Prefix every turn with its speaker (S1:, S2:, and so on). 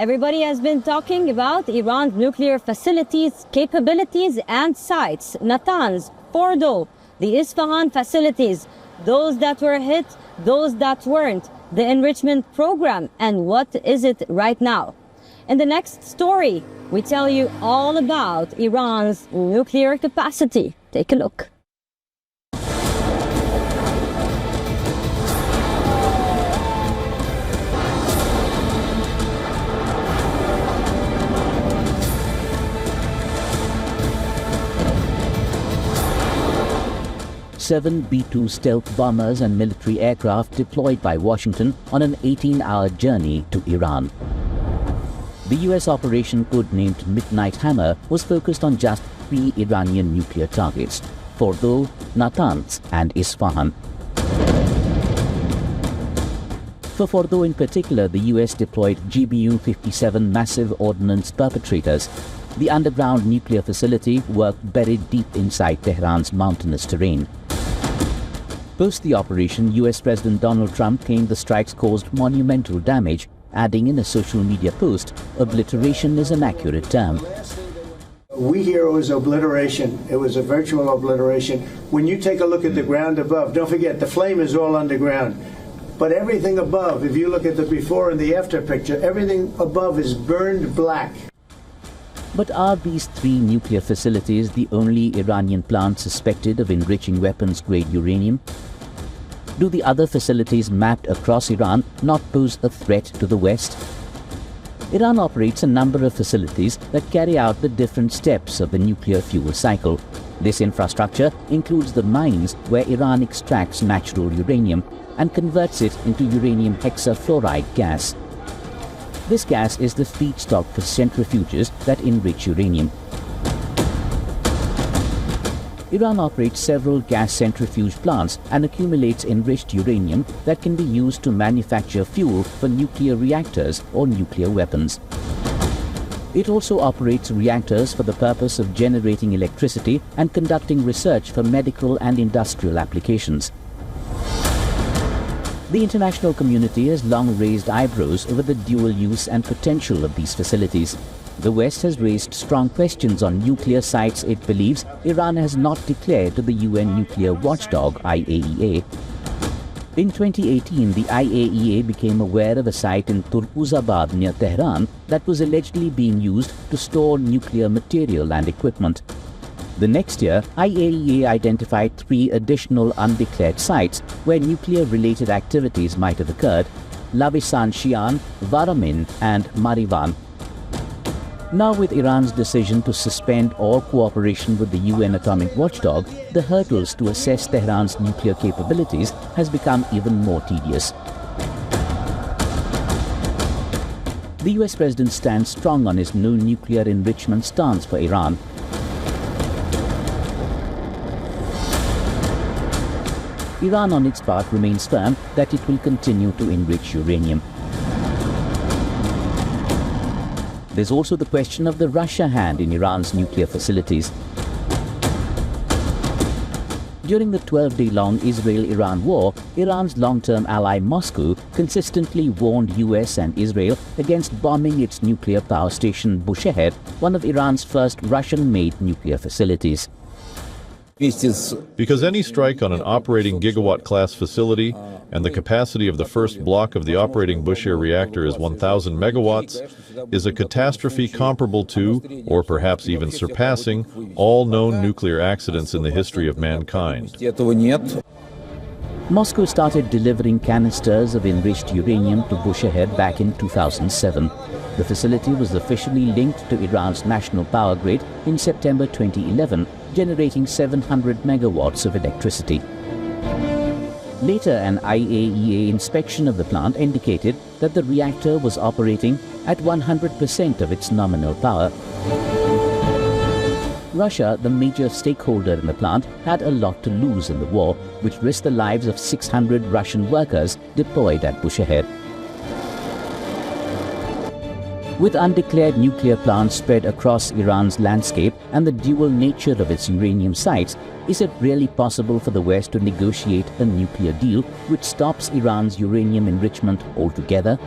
S1: Everybody has been talking about Iran's nuclear facilities, capabilities and sites. Natanz, Fordow, the Isfahan facilities, those that were hit, those that weren't, the enrichment program, and what is it right now? In the next story, we tell you all about Iran's nuclear capacity. Take a look.
S2: Seven B-2 stealth bombers and military aircraft deployed by Washington on an 18-hour journey to Iran. The US operation, codenamed Midnight Hammer, was focused on just 3 Iranian nuclear targets: Fordow, Natanz and Isfahan. For Fordow in particular, the US deployed GBU-57 massive ordnance perpetrators. The underground nuclear facility worked buried deep inside Tehran's mountainous terrain. Post the operation, US President Donald Trump claimed the strikes caused monumental damage, adding in a social media post, "Obliteration is an accurate term."
S3: We hear it was obliteration. It was a virtual obliteration. When you take a look at the ground above, don't forget the flame is all underground. But everything above, if you look at the before and the after picture, everything above is burned black.
S2: But are these 3 nuclear facilities the only Iranian plants suspected of enriching weapons-grade uranium? Do the other facilities mapped across Iran not pose a threat to the West? Iran operates a number of facilities that carry out the different steps of the nuclear fuel cycle. This infrastructure includes the mines where Iran extracts natural uranium and converts it into uranium hexafluoride gas. This gas is the feedstock for centrifuges that enrich uranium. Iran operates several gas centrifuge plants and accumulates enriched uranium that can be used to manufacture fuel for nuclear reactors or nuclear weapons. It also operates reactors for the purpose of generating electricity and conducting research for medical and industrial applications. The international community has long raised eyebrows over the dual use and potential of these facilities. The West has raised strong questions on nuclear sites it believes Iran has not declared to the UN nuclear watchdog IAEA. In 2018, the IAEA became aware of a site in Turkuzabad near Tehran that was allegedly being used to store nuclear material and equipment. The next year, IAEA identified 3 additional undeclared sites where nuclear-related activities might have occurred: Lavisan-Shian, Varamin and Marivan. Now, with Iran's decision to suspend all cooperation with the UN atomic watchdog, the hurdles to assess Tehran's nuclear capabilities has become even more tedious. The US president stands strong on his no nuclear enrichment stance for Iran. Iran, on its part, remains firm that it will continue to enrich uranium. There's also the question of the Russia hand in Iran's nuclear facilities. During the 12-day-long Israel-Iran war, Iran's long-term ally Moscow consistently warned US and Israel against bombing its nuclear power station Bushehr, one of Iran's first Russian-made nuclear facilities.
S4: Because any strike on an operating gigawatt-class facility and the capacity of the first block of the operating Bushehr reactor is 1,000 megawatts, is a catastrophe comparable to, or perhaps even surpassing, all known nuclear accidents in the history of mankind.
S2: Moscow started delivering canisters of enriched uranium to Bushehr back in 2007. The facility was officially linked to Iran's national power grid in September 2011, generating 700 megawatts of electricity. Later, an IAEA inspection of the plant indicated that the reactor was operating at 100% of its nominal power. Russia, the major stakeholder in the plant, had a lot to lose in the war, which risked the lives of 600 Russian workers deployed at Bushehr. With undeclared nuclear plants spread across Iran's landscape and the dual nature of its uranium sites, is it really possible for the West to negotiate a nuclear deal which stops Iran's uranium enrichment altogether?